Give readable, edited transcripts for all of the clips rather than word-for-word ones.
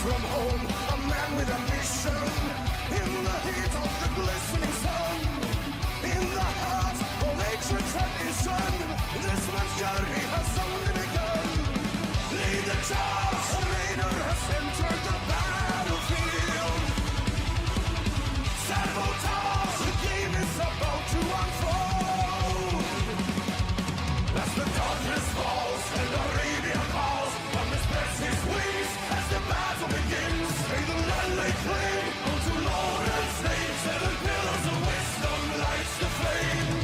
from home, a man with a mission. In the heat of the glistening sun, in the heart of ancient tradition, this man's journey has only begun. Lead the charge, a raider has entered the battlefield. Sabotage, the game is about to unfold. As the darkness falls and Arabia calls, one spreads his wings as the battle begins. May the land lay claim unto Lord and Snake, seven pillars of wisdom lights the flame.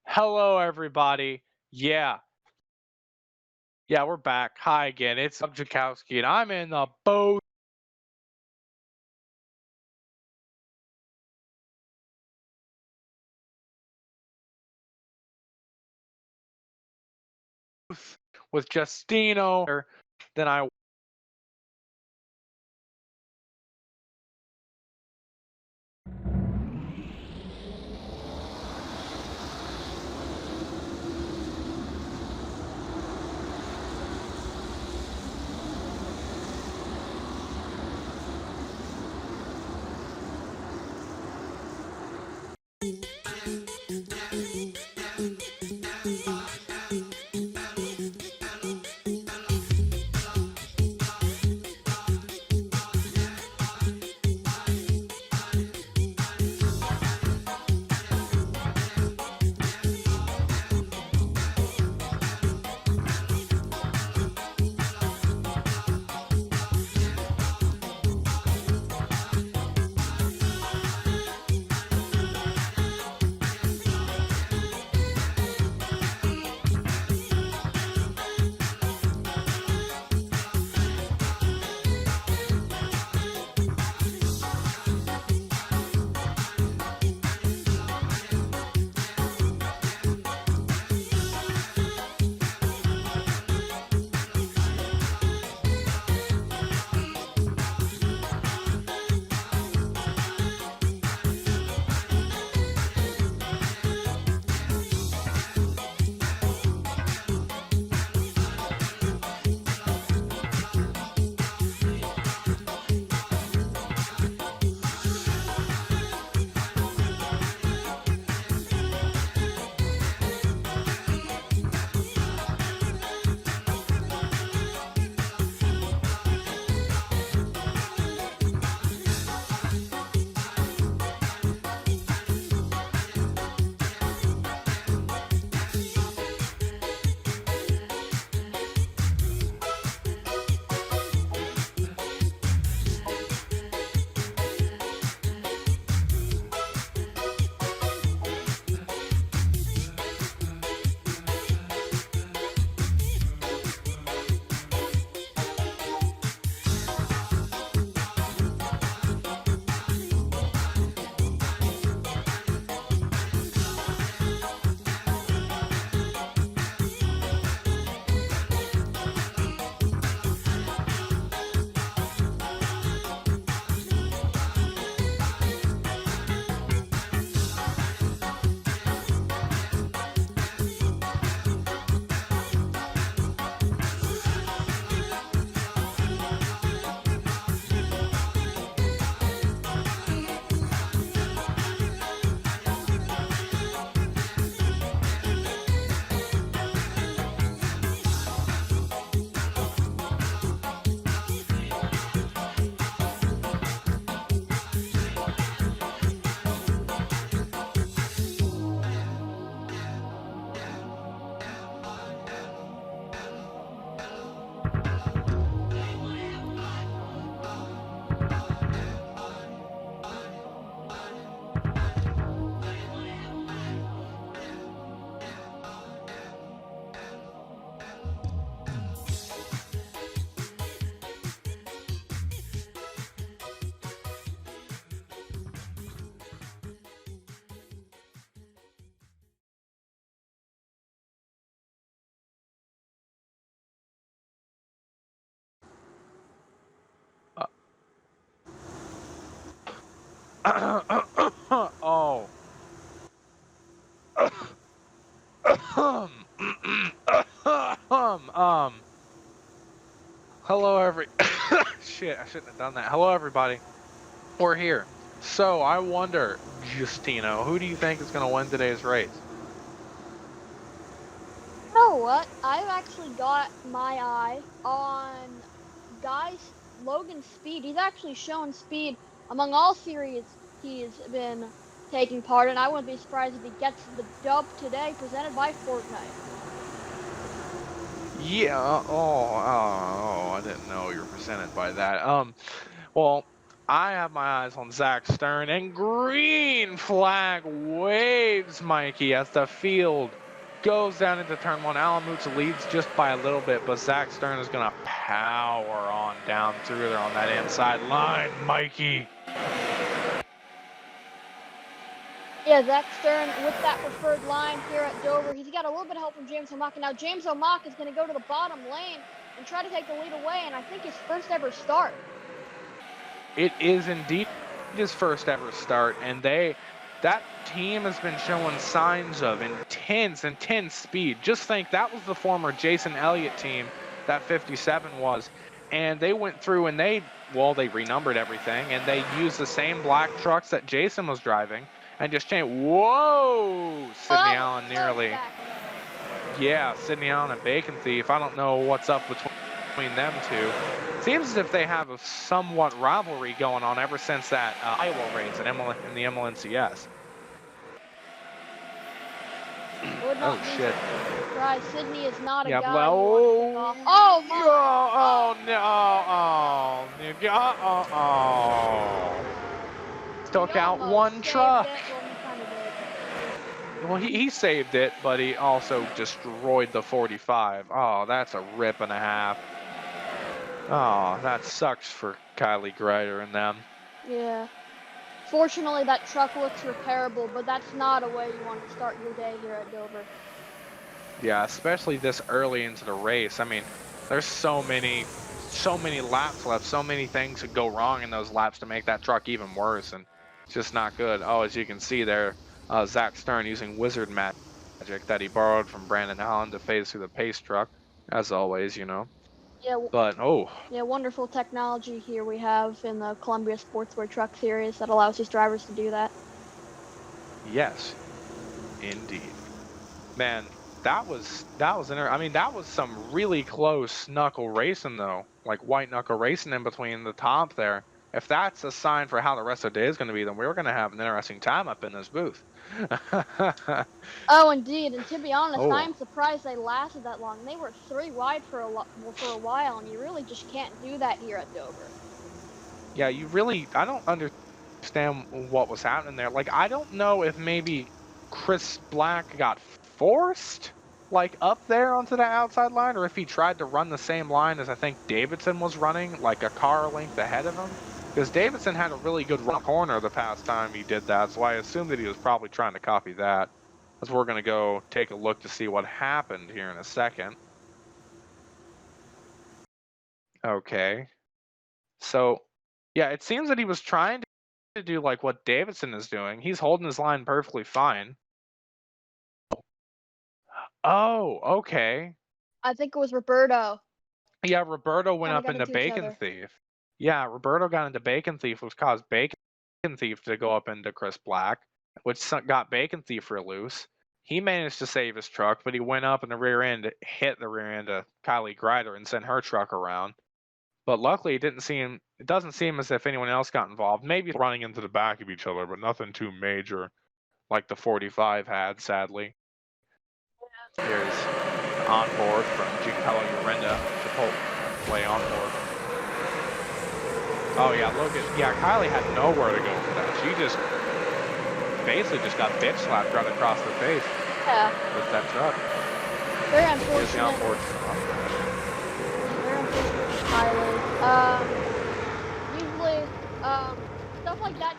Hello, everybody. Yeah, we're back. Hi again. It's Doug Jakowski, and I'm in the boat with Justino. Then I Oh. Hello shit, I shouldn't have done that. Hello everybody. We're here. So I wonder, Justino, who do you think is gonna win today's race? You know what? I've actually got my eye on guys Logan's speed. He's actually shown speed among all series he's been taking part in. I wouldn't be surprised if he gets the dub today, presented by Fortnite. Yeah, I didn't know you were presented by that. Well, I have my eyes on Zach Stern, and green flag waves Mikey as the field goes down into turn one. Alamutz leads just by a little bit, but Zach Stern is going to power on down through there on that inside line, Mikey. Yeah, Zach Stern with that preferred line here at Dover. He's got a little bit of help from James O'Maka. Now James O'Maka is going to go to the bottom lane and try to take the lead away, and I think his first ever start. It is indeed his first ever start, and that team has been showing signs of intense speed. Just think that was the former Jason Elliott team that 57 was, and they went through and they renumbered everything, and they used the same black trucks that Jason was driving and just changed. Whoa, Sydney Allen nearly. Yeah, Sydney Allen and Bacon Thief. I don't know what's up between them two. Seems as if they have a somewhat rivalry going on ever since that Iowa race in the MLNCS. Oh shit! Surprise, Sydney is not a Yeah, guy you want to pick off. Oh my! Took out one truck. Well, Well, he saved it, but he also destroyed the 45. Oh, that's a rip and a half. Oh, that sucks for Kylie Greider and them. Yeah. Fortunately, that truck looks repairable, but that's not a way you want to start your day here at Dover. Yeah, especially this early into the race. I mean, there's so many laps left, so many things could go wrong in those laps to make that truck even worse, and it's just not good. Oh, as you can see there, Zach Stern using wizard magic that he borrowed from Brandon Allen to phase through the pace truck, as always, you know. Yeah. But, oh. Yeah, wonderful technology here we have in the Columbia Sportswear Truck Series that allows these drivers to do that. Yes, indeed. Man, that was I mean, that was some really close knuckle racing though, like white knuckle racing in between the top there. If that's a sign for how the rest of the day is going to be, then we're going to have an interesting time up in this booth. Oh, indeed. And to be honest, Oh, I'm surprised they lasted that long. They were 3 wide for a while, and you really just can't do that here at Dover. yeah, I don't understand what was happening there. Like, I don't know if maybe Chris Black got forced like up there onto the outside line, or if he tried to run the same line as I think Davidson was running, like a car length ahead of him. Because Davidson had a really good run corner the past time he did that, so I assume that he was probably trying to copy that. As we're going to go take a look to see what happened here in a second. Okay. So, yeah, it seems that he was trying to do like what Davidson is doing. He's holding his line perfectly fine. Oh, okay. I think it was Roberto. Yeah, Roberto went Kinda up got into into each Bacon other. Thief. Yeah, Roberto got into Bacon Thief, which caused Bacon Thief to go up into Chris Black, which got Bacon Thief loose. He managed to save his truck, but he went up in the rear end, hit the rear end of Kylie Greider and sent her truck around. But luckily, it doesn't seem as if anyone else got involved. Maybe running into the back of each other, but nothing too major like the 45 had, sadly. Here's on board from Giancarlo Urenda to play on board. Oh yeah, Logan. Yeah, Kylie had nowhere to go for that. She just basically just got bitch slapped right across the face. Yeah. With that truck. Very Here's the unfortunate. onboard. Very unfortunate for Kylie. Usually, stuff like that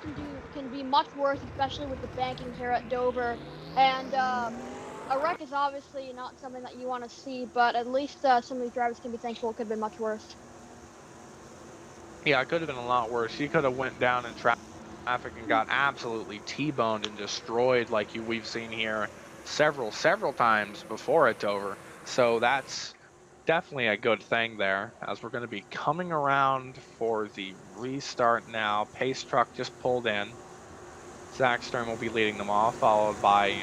can be much worse, especially with the banking here at Dover. And a wreck is obviously not something that you want to see, but at least some of these drivers can be thankful it could have been much worse. Yeah, it could have been a lot worse. She could have went down and trapped traffic and got absolutely T-boned and destroyed like we've seen here several times before it's over. So that's definitely a good thing there, as we're going to be coming around for the restart now. Pace truck just pulled in. Zach Stern will be leading them off, followed by,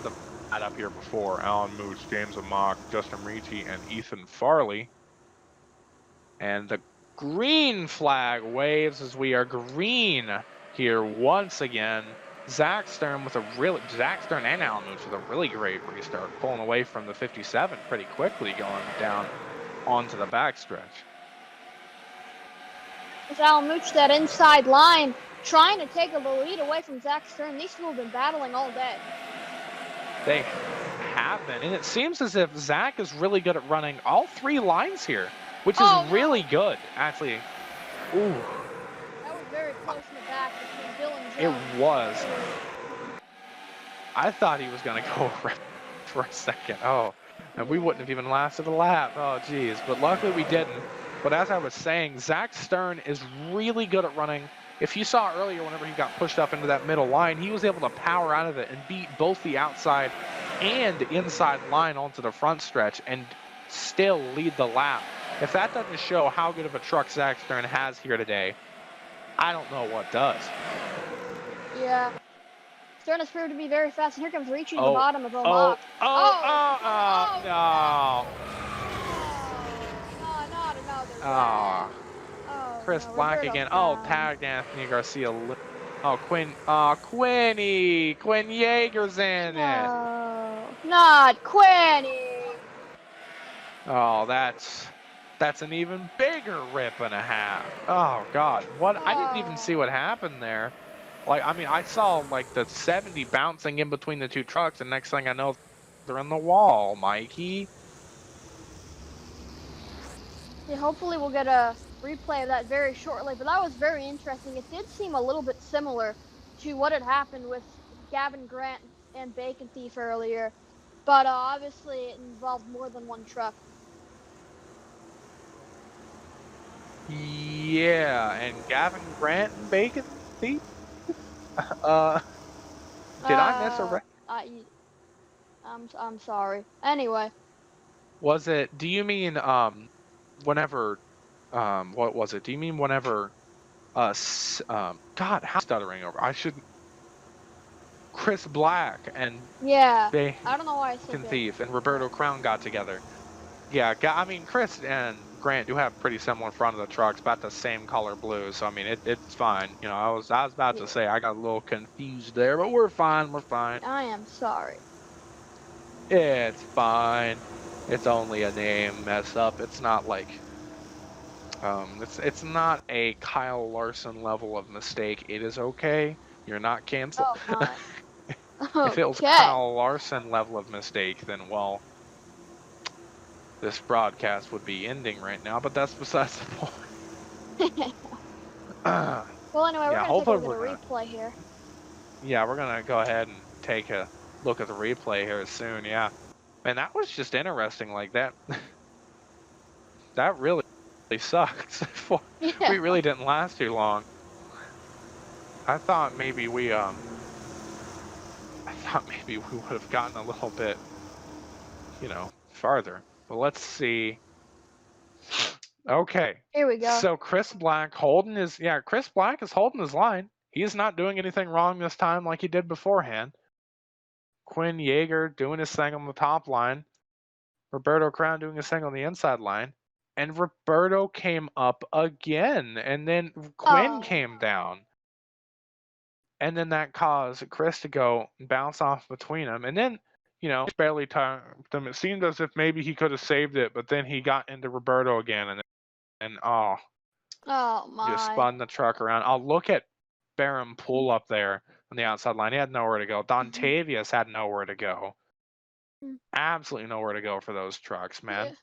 the up here before Alan Moots, James Amok, Justin Ricci, and Ethan Farley. And the green flag waves as we are green here once again. Zach Stern and Alan Moots with a really great restart, pulling away from the 57 pretty quickly, going down onto the backstretch. With Alan Mooch, that inside line, trying to take the lead away from Zach Stern. These two have been battling all day. They have been, and it seems as if Zach is really good at running all three lines here, which is really good, actually. Ooh. That was very close in the back between Bill and Jones. It was. I thought he was going to go for a second. Oh, and we wouldn't have even lasted a lap. Oh, geez. But luckily we didn't. But as I was saying, Zach Stern is really good at running. If you saw earlier, whenever he got pushed up into that middle line, he was able to power out of it and beat both the outside and inside line onto the front stretch and still lead the lap. If that doesn't show how good of a truck Zach Stern has here today, I don't know what does. Yeah. Stern has proved to be very fast, and here comes reaching the bottom of Omok. No. Not another. Chris no, Black Roberto's again. down. Tagged Anthony Garcia. Quinn Yeager's in it. Not Quinny. Oh, that's an even bigger rip and a half. Oh God, what? I didn't even see what happened there. Like, I mean, I saw like the 70 bouncing in between the two trucks, and next thing I know, they're in the wall, Mikey. Yeah, hopefully we'll get a replay of that very shortly, but that was very interesting. It did seem a little bit similar to what had happened with Gavin Grant and Bacon Thief earlier, but obviously it involved more than one truck. Yeah, and Gavin Grant and Bacon Thief? Did I miss a record? I'm sorry. Anyway. Was it, do you mean, whenever, what was it? Do you mean whenever, God, how stuttering over? I should, Chris Black and Yeah. Bacon I don't know why I said that. Thief and Roberto Crown got together. Yeah, I mean, Chris and Grant do have pretty similar front of the trucks, about the same color blue. So I mean, it's fine. You know, I was about to say I got a little confused there, but we're fine. We're fine. I am sorry. It's fine. It's only a name mess up. It's not like, it's not a Kyle Larson level of mistake. It is okay. You're not canceled. Oh my. If it was Kyle Larson level of mistake, then well, this broadcast would be ending right now, but that's besides the point. Well, anyway, we're going to take a look at a replay here. Yeah, we're going to go ahead and take a look at the replay here soon, yeah. And that was just interesting, like that. That really sucks. We really didn't last too long. I thought maybe we would have gotten a little bit, farther. Well, let's see. Okay. Here we go. So Chris Black Chris Black is holding his line. He's not doing anything wrong this time like he did beforehand. Quinn Yeager doing his thing on the top line. Roberto Crown doing his thing on the inside line. And Roberto came up again. And then Quinn came down. And then that caused Chris to go and bounce off between them. And then, barely timed them. It seemed as if maybe he could have saved it, but then he got into Roberto again. And oh my. Just spun the truck around. I'll look at Barham pull up there on the outside line. He had nowhere to go. Dontavius had nowhere to go. Absolutely nowhere to go for those trucks, man.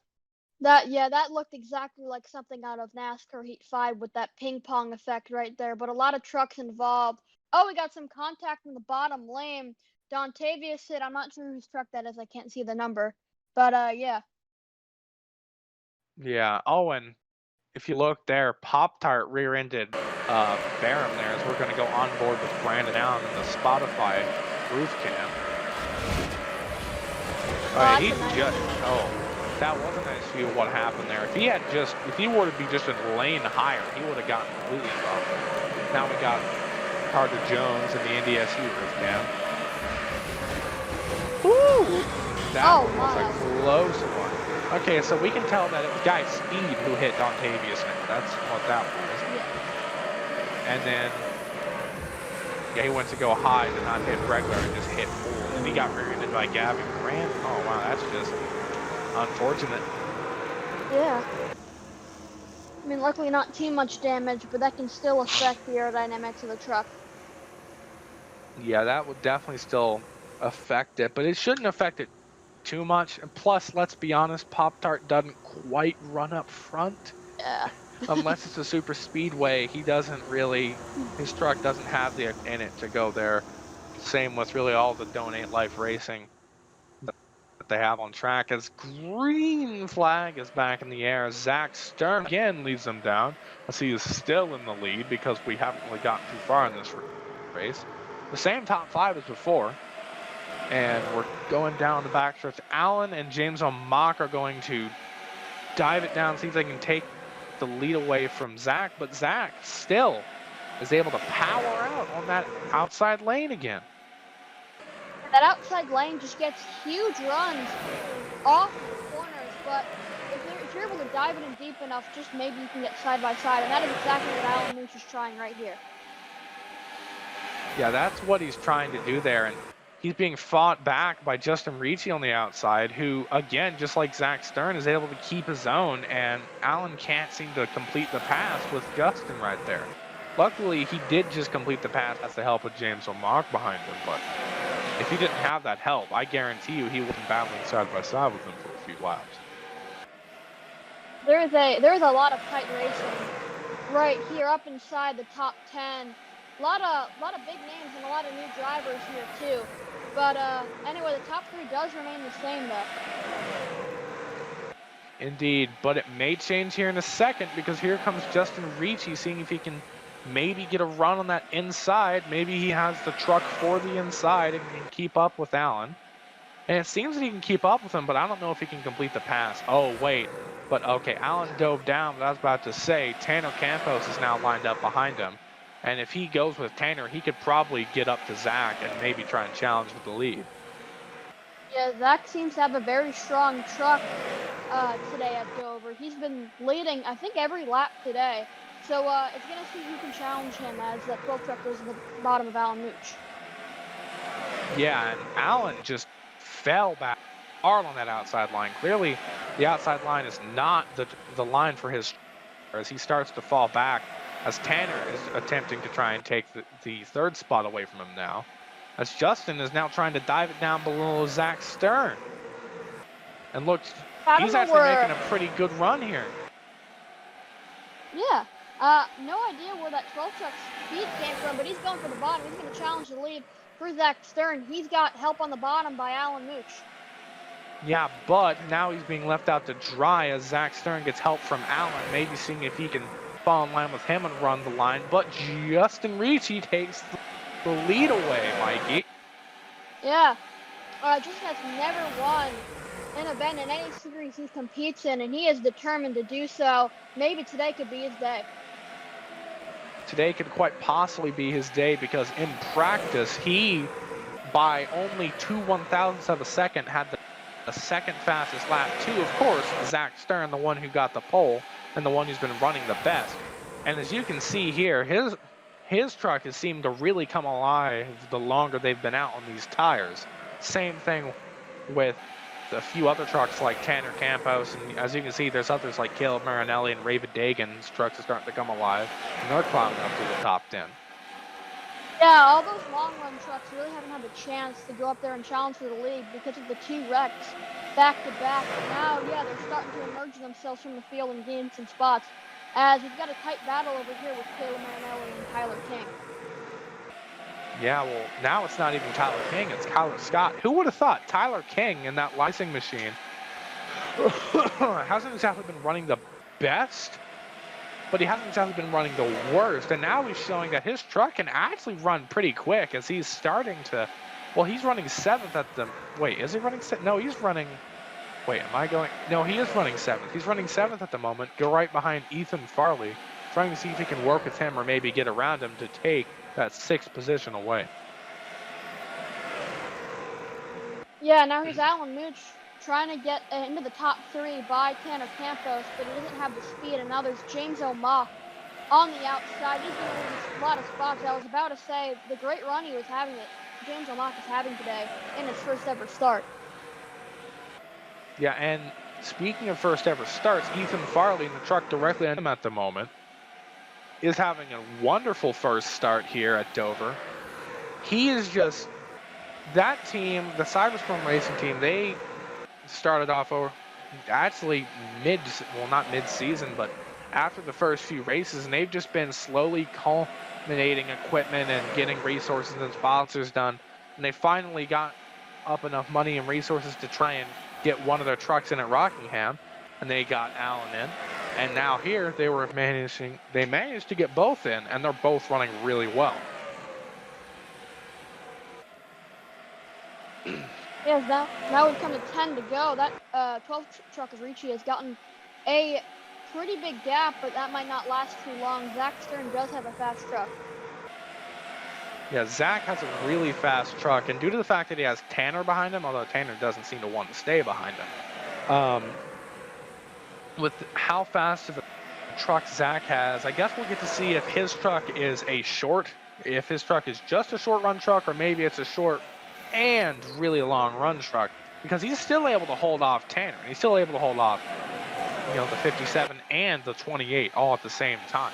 That looked exactly like something out of NASCAR Heat 5 with that ping pong effect right there, but a lot of trucks involved. Oh, we got some contact in the bottom lane. Dontavius hit, I'm not sure whose truck that is, I can't see the number. But yeah. Yeah, Owen. if you look there, Pop-Tart rear-ended Barham there as we're going to go on board with Brandon Allen in the Spotify roof cam. Oh, He that's a nice just, view. oh, that was a nice view of what happened there. If he were to be just a lane higher, he would have gotten completely bumped. Now we got Carter Jones in the NDSU roof cam. Woo! That Oh, one was wow. a close one. Okay, so we can tell that it was Guy Speed who hit Dontavius now. That's what that was. Yeah. And then, yeah, he went to go high to not hit regular and just hit full. And he got rear-ended by Gavin Grant. Oh, wow, that's just unfortunate. Yeah. I mean, luckily not too much damage, but that can still affect the aerodynamics of the truck. Yeah, that would definitely still affect it, but it shouldn't affect it too much. And plus, let's be honest, Pop-Tart doesn't quite run up front. Yeah. Unless it's a super speedway, he doesn't really, his truck doesn't have the in it to go there. Same with really all the Donate Life racing that they have on track. As green flag is back in the air, Zach Stern again leads them down. As he is still in the lead because we haven't really gotten too far in this race. The same top five as before. And we're going down the backstretch. Allen and James O'Mock are going to dive it down, see if they can take the lead away from Zach, but Zach still is able to power out on that outside lane again. That outside lane just gets huge runs off the corners, but if you're able to dive it in deep enough, just maybe you can get side by side, and that is exactly what Alan Mooch is trying right here. Yeah, that's what he's trying to do there, and he's being fought back by Justin Ricci on the outside, who, again, just like Zach Stern, is able to keep his own, and Allen can't seem to complete the pass with Justin right there. Luckily, he did just complete the pass. That's the help of James O'Mock behind him, but if he didn't have that help, I guarantee you he would have been battling side by side with him for a few laps. There's a lot of tight racing right here up inside the top 10. A lot of big names and a lot of new drivers here too. But anyway, the top 3 does remain the same though. Indeed, but it may change here in a second because here comes Justin Ricci seeing if he can maybe get a run on that inside. Maybe he has the truck for the inside and can keep up with Allen. And it seems that he can keep up with him, but I don't know if he can complete the pass. Oh, wait. But okay, Allen dove down, but I was about to say Tanner Campos is now lined up behind him. And if he goes with Tanner, he could probably get up to Zach and maybe try and challenge with the lead. Yeah, Zach seems to have a very strong truck today at Dover. He's been leading, I think, every lap today. So it's going to see who can challenge him as that 12 truck goes to the bottom of Alan Mooch. Yeah, and Allen just fell back hard on that outside line. Clearly, the outside line is not the line for his as he starts to fall back as Tanner is attempting to try and take the third spot away from him now. As Justin is now trying to dive it down below Zach Stern. And look, he's actually making a pretty good run here. Yeah. No idea where that 12 truck speed came from, but he's going for the bottom. He's going to challenge the lead for Zach Stern. He's got help on the bottom by Alan Mooch. Yeah, but now he's being left out to dry as Zach Stern gets help from Allen, maybe seeing if he can fall in line with him and run the line. But Justin Ricci takes the lead away, Mikey. Yeah. Justin has never won an event in any series he competes in, and he is determined to do so. Maybe today could be his day. Today could quite possibly be his day because in practice, he, by only 2 1/1000ths of a second, had the second fastest lap to, of course, Zach Stern, the one who got the pole and the one who's been running the best. And as you can see here, his truck has seemed to really come alive the longer they've been out on these tires. Same thing with a few other trucks like Tanner Campos, and as you can see, there's others like Caleb Marinelli and Raven Dagan's trucks are starting to come alive, and they're climbing up to the top 10. Yeah, all those long-run trucks really haven't had the chance to go up there and challenge for the lead because of the 2 wrecks back-to-back. Now, yeah, they're starting to emerge themselves from the field and gain some spots, as we've got a tight battle over here with Caleb Marinelli and Tyler King. Yeah, well, now it's not even Tyler King, it's Kyler Scott. Who would have thought Tyler King in that licensing machine hasn't exactly been running the best but he hasn't exactly been running the worst. And now he's showing that his truck can actually run pretty quick as he's starting to, well, he's running 7th at the, wait, is he running, no, he's running, wait, am I going, no, he is running 7th. He's running 7th at the moment, go right behind Ethan Farley, trying to see if he can work with him or maybe get around him to take that 6th position away. Yeah, now here's Alan Mooch trying to get into the top 3 by Tanner Campos, but he doesn't have the speed. And now there's James O'Ma on the outside. He's going to lose a lot of spots. I was about to say the great run he was having that James O'Ma is having today in his first ever start. Yeah, and speaking of first ever starts, Ethan Farley in the truck directly on him at the moment is having a wonderful first start here at Dover. He is just, that team, the Cyberstorm Racing team, they started off over actually not mid-season, but after the first few races, and they've just been slowly culminating equipment and getting resources and sponsors done, and they finally got up enough money and resources to try and get one of their trucks in at Rockingham, and they got Allen in. And now here they managed to get both in, and they're both running really well. Yes, now we've come to 10 to go. That 12 truck of Ricci has gotten a pretty big gap, but that might not last too long. Zach Stern does have a fast truck. Yeah, Zach has a really fast truck, and due to the fact that he has Tanner behind him, although Tanner doesn't seem to want to stay behind him, with how fast of a truck Zach has, I guess we'll get to see if his truck is if his truck is just a short run truck, or maybe it's a short and really long run truck, because he's still able to hold off Tanner. He's still able to hold off, the 57 and the 28 all at the same time.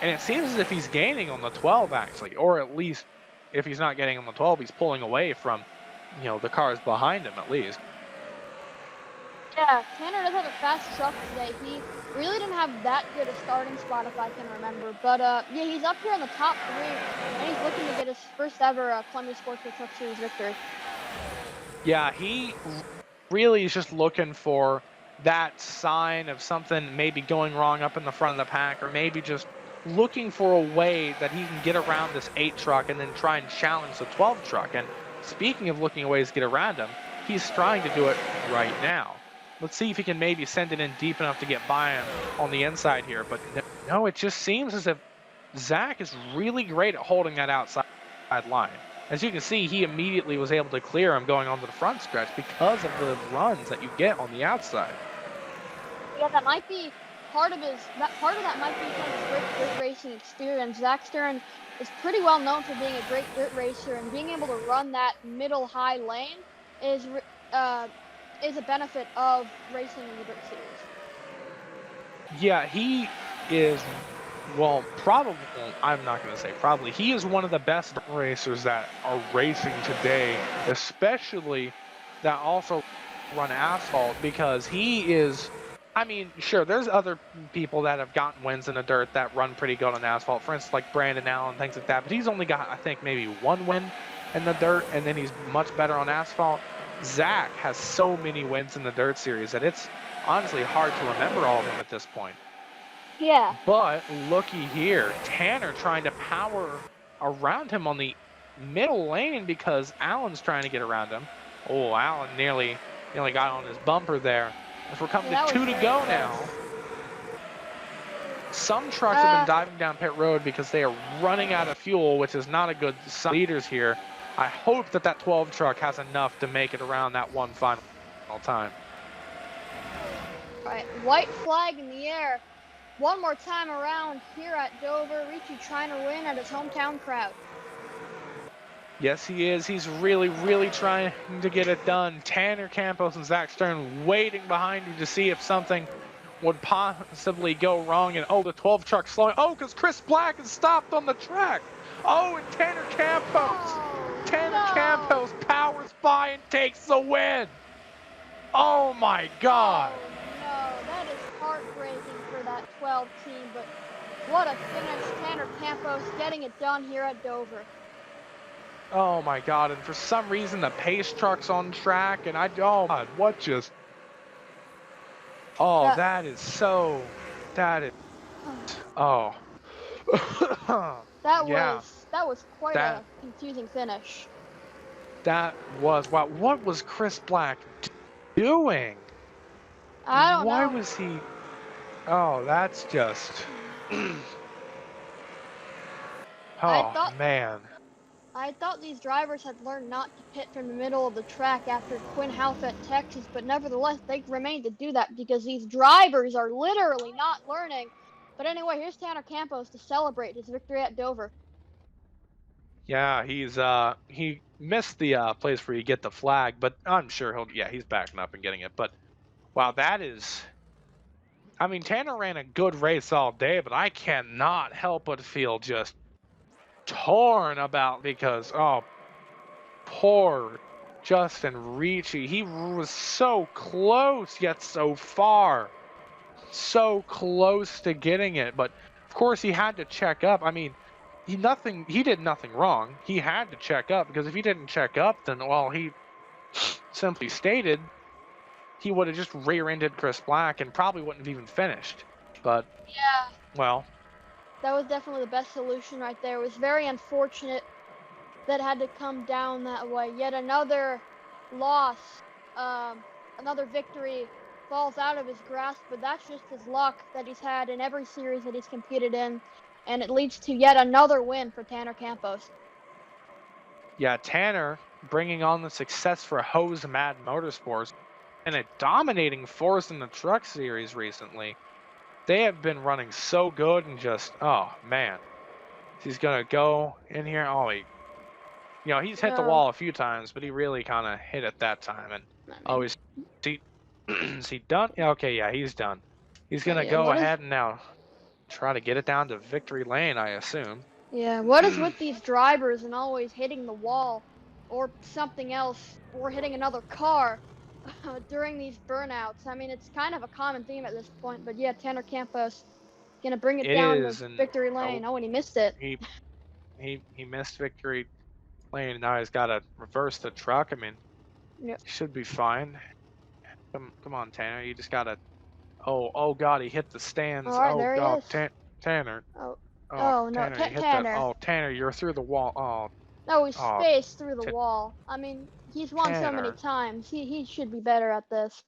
And it seems as if he's gaining on the 12 actually, or at least if he's not getting on the 12, he's pulling away from, the cars behind him at least. Yeah, Tanner does have a fast truck today. He really didn't have that good a starting spot if I can remember. But yeah, he's up here in the top 3, and he's looking to get his first ever Columbia Sportsman Truck Series victory. Yeah, he really is just looking for that sign of something maybe going wrong up in the front of the pack, or maybe just looking for a way that he can get around this 8 truck and then try and challenge the 12 truck. And speaking of looking at ways to get around him, he's trying to do it right now. Let's see if he can maybe send it in deep enough to get by him on the inside here. But no, it just seems as if Zach is really great at holding that outside line. As you can see, he immediately was able to clear him going onto the front stretch because of the runs that you get on the outside. Yeah, that might be part of that might be from his great racing experience. Zach Stern is pretty well known for being a great dirt racer, and being able to run that middle high lane is a benefit of racing in the dirt series. Yeah, he is, well, probably, I'm not going to say probably, he is one of the best racers that are racing today, especially that also run asphalt, because he is, I mean, sure, there's other people that have gotten wins in the dirt that run pretty good on asphalt, for instance, like Brandon Allen, things like that, but he's only got, I think, maybe 1 win in the dirt, and then he's much better on asphalt. Zach has so many wins in the dirt series that it's honestly hard to remember all of them at this point. Yeah. But looky here, Tanner trying to power around him on the middle lane because Allen's trying to get around him. Oh, Allen nearly got on his bumper there. As we're coming to 2 to go now. Some trucks have been diving down pit road because they are running out of fuel, which is not a good sign. Leaders here. I hope that 12 truck has enough to make it around that one final time. All right, white flag in the air. One more time around here at Dover. Ricci trying to win at his hometown crowd. Yes, he is. He's really, really trying to get it done. Tanner Campos and Zach Stern waiting behind you to see if something would possibly go wrong. And, the 12 truck slowing. Because Chris Black is stopped on the track. And Tanner Campos. Campos powers by and takes the win. Oh, my God. Oh, no, that is heartbreaking for that 12 team. But what a finish. Tanner Campos getting it done here at Dover. Oh, my God. And for some reason, the pace truck's on track. And God, what just... that is so... That is... Oh. That Yeah, was quite that a confusing finish. that was wow. What was Chris Black doing? I don't Why know. was he? Oh, that's just. I Oh thought man. I thought these drivers had learned not to pit from the middle of the track after Quinn Halfett, Texas, but nevertheless they remain to do that because these drivers are literally not learning. But anyway, here's Tanner Campos to celebrate his victory at Dover. Yeah, he missed the place where you get the flag, but I'm sure he's backing up and getting it. But wow, that is. I mean, Tanner ran a good race all day, but I cannot help but feel just torn about because poor Justin Ricci. He was so close yet so far. So close to getting it, but of course he had to check up. I mean, he did nothing wrong. He had to check up because if he didn't check up, then well, he simply stated he would have just rear-ended Chris Black and probably wouldn't have even finished. But Yeah, well, that was definitely the best solution right there. It was very unfortunate that had to come down that way. Yet another loss, another victory falls out of his grasp, but that's just his luck that he's had in every series that he's competed in, and it leads to yet another win for Tanner Campos. yeah, Tanner bringing on the success for Hose Mad Motorsports and a dominating force in the truck series recently. They have been running so good and just oh man, he's gonna go in here. He's hit the No, wall a few times, but he really kind of hit it that time. And I oh, mean, is he done? Yeah, okay, yeah, he's done. He's gonna yeah, go ahead and now try to get it down to victory lane, I assume. what is with these drivers and always hitting the wall or something else or hitting another car during these burnouts? I mean, it's kind of a common theme at this point, but yeah, Tanner Campos gonna bring it It down to is, and victory oh, lane. Oh, and he missed it. he he missed victory lane. Now he's got to reverse the truck. I mean, Yep. he should be fine. Come on, Tanner. You just gotta. Oh God, he hit the All stands. right, there he is. Tanner. Oh, Oh, oh no, Tanner, you hit that. Tanner. Oh, Tanner, you're through the wall. No, he's Oh, spaced through the T- wall. I mean, he's won so many Tanner. times. He should be better at this.